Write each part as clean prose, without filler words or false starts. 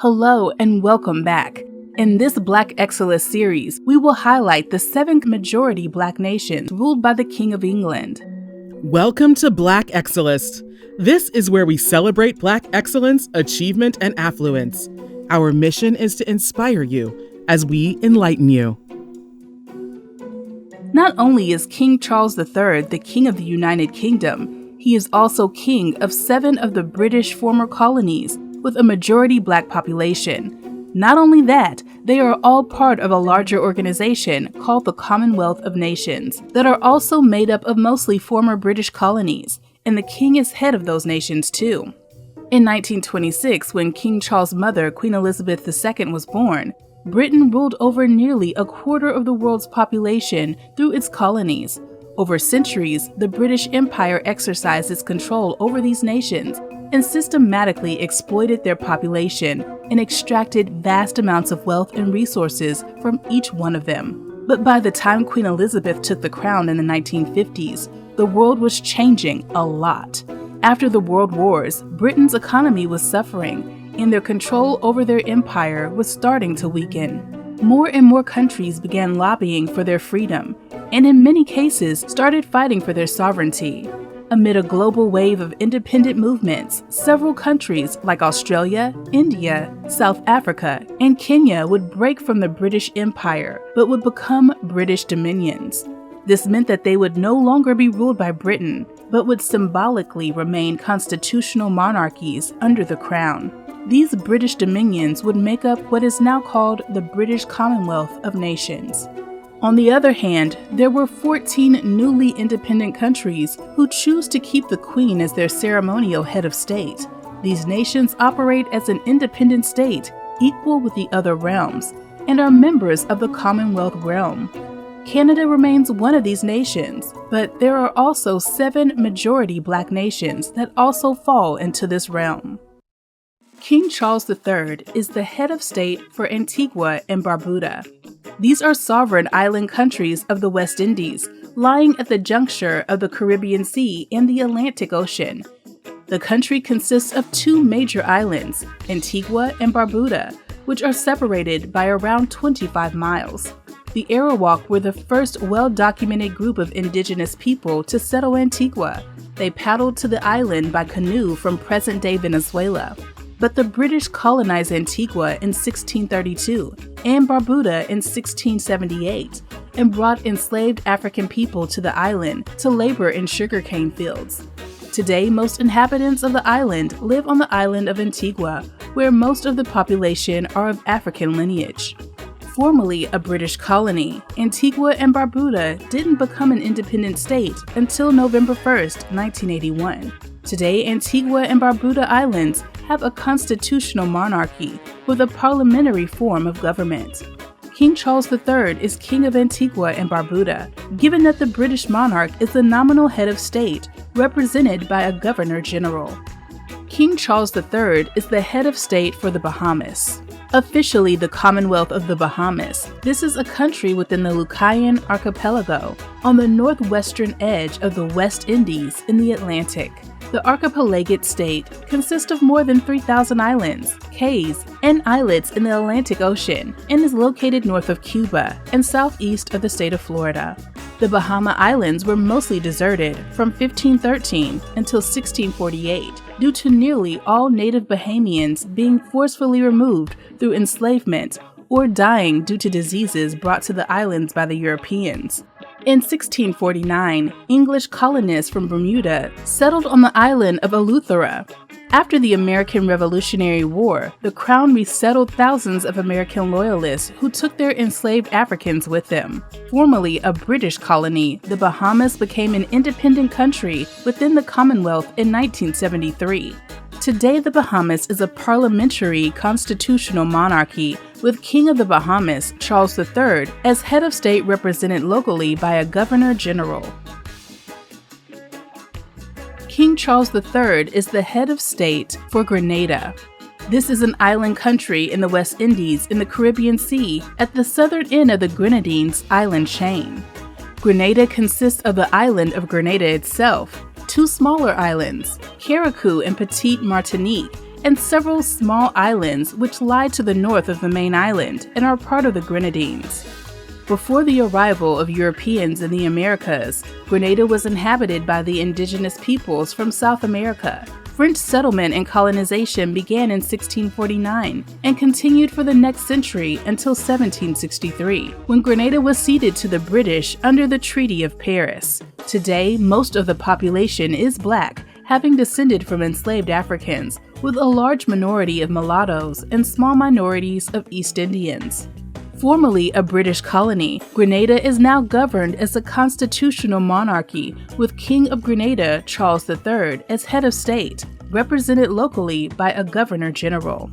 Hello and welcome back. In this BlackExcellist series, we will highlight the 7 majority Black nations ruled by the King of England. Welcome to BlackExcellist. This is where we celebrate Black excellence, achievement, and affluence. Our mission is to inspire you as we enlighten you. Not only is King Charles III the King of the United Kingdom, he is also King of 7 of the British former colonies with a majority Black population. Not only that, they are all part of a larger organization called the Commonwealth of Nations that are also made up of mostly former British colonies, and the king is head of those nations too. In 1926, when King Charles' mother, Queen Elizabeth II, was born, Britain ruled over nearly a quarter of the world's population through its colonies. Over centuries, the British Empire exercised its control over these nations and systematically exploited their population and extracted vast amounts of wealth and resources from each one of them. But by the time Queen Elizabeth took the crown in the 1950s, the world was changing a lot. After the World Wars, Britain's economy was suffering, and their control over their empire was starting to weaken. More and more countries began lobbying for their freedom, and in many cases started fighting for their sovereignty. Amid a global wave of independent movements, several countries like Australia, India, South Africa, and Kenya would break from the British Empire, but would become British dominions. This meant that they would no longer be ruled by Britain, but would symbolically remain constitutional monarchies under the crown. These British dominions would make up what is now called the British Commonwealth of Nations. On the other hand, there were 14 newly independent countries who choose to keep the Queen as their ceremonial head of state. These nations operate as an independent state, equal with the other realms, and are members of the Commonwealth realm. Canada remains one of these nations, but there are also 7 majority Black nations that also fall into this realm. King Charles III is the head of state for Antigua and Barbuda. These are sovereign island countries of the West Indies, lying at the juncture of the Caribbean Sea and the Atlantic Ocean. The country consists of 2 major islands, Antigua and Barbuda, which are separated by around 25 miles. The Arawak were the first well-documented group of indigenous people to settle Antigua. They paddled to the island by canoe from present-day Venezuela. But the British colonized Antigua in 1632 and Barbuda in 1678 and brought enslaved African people to the island to labor in sugarcane fields. Today, most inhabitants of the island live on the island of Antigua, where most of the population are of African lineage. Formerly a British colony, Antigua and Barbuda didn't become an independent state until November 1st, 1981. Today, Antigua and Barbuda Islands have a constitutional monarchy with a parliamentary form of government. King Charles III is King of Antigua and Barbuda, given that the British monarch is the nominal head of state, represented by a governor-general. King Charles III is the head of state for the Bahamas. Officially the Commonwealth of the Bahamas, this is a country within the Lucian archipelago on the northwestern edge of the West Indies in the Atlantic. The archipelagic state consists of more than 3,000 islands, cays, and islets in the Atlantic Ocean and is located north of Cuba and southeast of the state of Florida. The Bahama Islands were mostly deserted from 1513 until 1648 due to nearly all native Bahamians being forcefully removed through enslavement or dying due to diseases brought to the islands by the Europeans. In 1649, English colonists from Bermuda settled on the island of Eleuthera. After the American Revolutionary War, the Crown resettled thousands of American loyalists who took their enslaved Africans with them. Formerly a British colony, the Bahamas became an independent country within the Commonwealth in 1973. Today, the Bahamas is a parliamentary constitutional monarchy with King of the Bahamas, Charles III, as head of state represented locally by a governor-general. King Charles III is the head of state for Grenada. This is an island country in the West Indies in the Caribbean Sea at the southern end of the Grenadines island chain. Grenada consists of the island of Grenada itself, 2 smaller islands, Carriacou and Petite Martinique, and several small islands which lie to the north of the main island and are part of the Grenadines. Before the arrival of Europeans in the Americas, Grenada was inhabited by the indigenous peoples from South America. French settlement and colonization began in 1649 and continued for the next century until 1763, when Grenada was ceded to the British under the Treaty of Paris. Today, most of the population is black, having descended from enslaved Africans, with a large minority of mulattoes and small minorities of East Indians. Formerly a British colony, Grenada is now governed as a constitutional monarchy with King of Grenada Charles III as head of state, represented locally by a governor-general.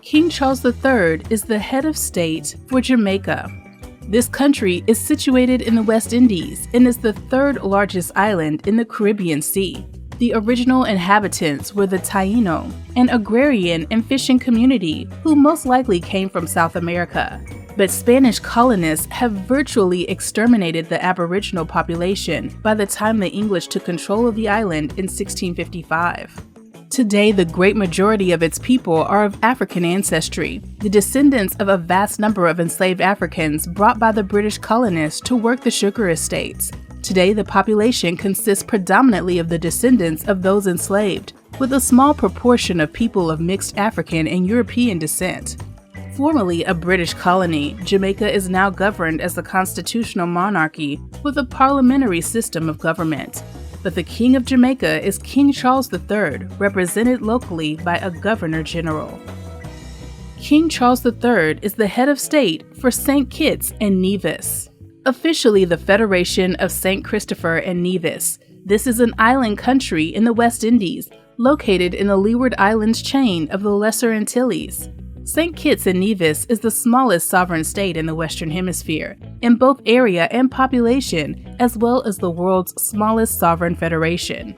King Charles III is the head of state for Jamaica. This country is situated in the West Indies and is the third largest island in the Caribbean Sea. The original inhabitants were the Taino, an agrarian and fishing community who most likely came from South America. But Spanish colonists have virtually exterminated the Aboriginal population by the time the English took control of the island in 1655. Today, the great majority of its people are of African ancestry, the descendants of a vast number of enslaved Africans brought by the British colonists to work the sugar estates. Today, the population consists predominantly of the descendants of those enslaved, with a small proportion of people of mixed African and European descent. Formerly a British colony, Jamaica is now governed as a constitutional monarchy with a parliamentary system of government. But the King of Jamaica is King Charles III, represented locally by a governor-general. King Charles III is the head of state for St. Kitts and Nevis. Officially the Federation of St. Christopher and Nevis, this is an island country in the West Indies, located in the Leeward Islands chain of the Lesser Antilles. St. Kitts and Nevis is the smallest sovereign state in the Western Hemisphere, in both area and population, as well as the world's smallest sovereign federation.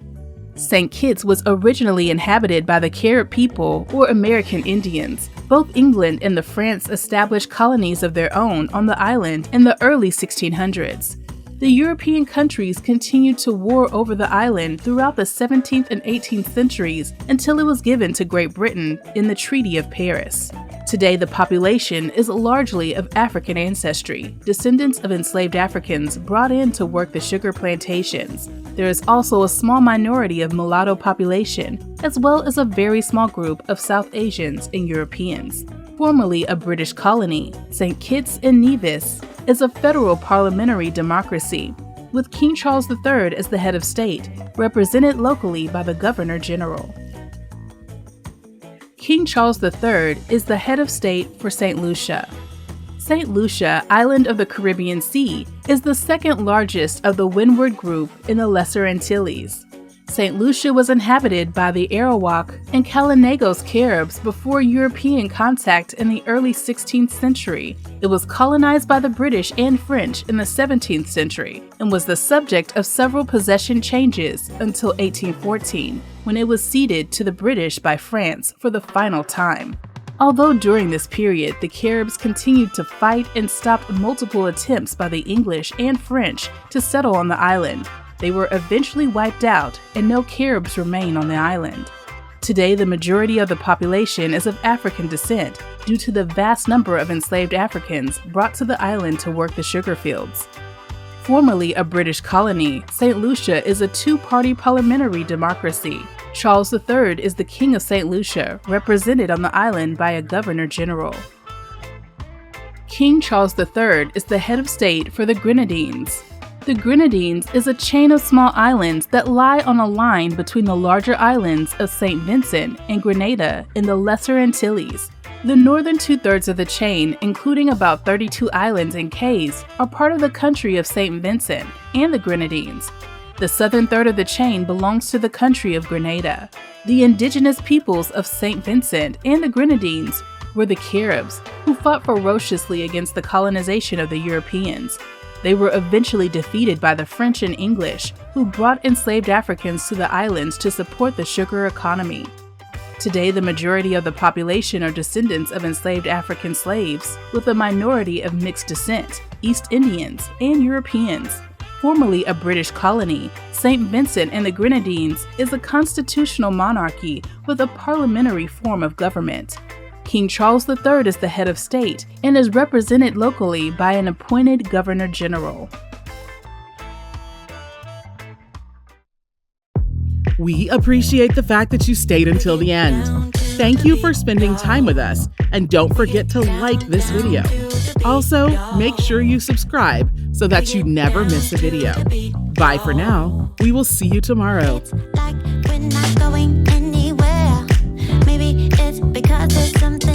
St. Kitts was originally inhabited by the Carib people or American Indians. Both England and the France established colonies of their own on the island in the early 1600s. The European countries continued to war over the island throughout the 17th and 18th centuries until it was given to Great Britain in the Treaty of Paris. Today, the population is largely of African ancestry, descendants of enslaved Africans brought in to work the sugar plantations. There is also a small minority of mulatto population, as well as a very small group of South Asians and Europeans. Formerly a British colony, St. Kitts and Nevis is a federal parliamentary democracy, with King Charles III as the head of state, represented locally by the Governor-General. King Charles III is the head of state for St. Lucia. St. Lucia, island of the Caribbean Sea, is the second largest of the Windward Group in the Lesser Antilles. St. Lucia was inhabited by the Arawak and Kalinagos Caribs before European contact in the early 16th century. It was colonized by the British and French in the 17th century and was the subject of several possession changes until 1814, when it was ceded to the British by France for the final time. Although during this period the Caribs continued to fight and stopped multiple attempts by the English and French to settle on the island, they were eventually wiped out and no Caribs remain on the island. Today, the majority of the population is of African descent due to the vast number of enslaved Africans brought to the island to work the sugar fields. Formerly a British colony, St. Lucia is a two-party parliamentary democracy. Charles III is the King of St. Lucia, represented on the island by a Governor-General. King Charles III is the head of state for the Grenadines. The Grenadines is a chain of small islands that lie on a line between the larger islands of St. Vincent and Grenada in the Lesser Antilles. The northern two-thirds of the chain, including about 32 islands and cays, are part of the country of St. Vincent and the Grenadines. The southern third of the chain belongs to the country of Grenada. The indigenous peoples of St. Vincent and the Grenadines were the Caribs, who fought ferociously against the colonization of the Europeans. They were eventually defeated by the French and English, who brought enslaved Africans to the islands to support the sugar economy. Today, the majority of the population are descendants of enslaved African slaves, with a minority of mixed descent, East Indians, and Europeans. formerly a British colony, St. Vincent and the Grenadines is a constitutional monarchy with a parliamentary form of government. King Charles III is the head of state and is represented locally by an appointed Governor General. We appreciate the fact that you stayed until the end. Thank you for spending time with us, and don't forget to like this video. Also, make sure you subscribe so that you never miss a video. Bye for now. We will see you tomorrow. Like we're not going anywhere. Maybe it's because there's something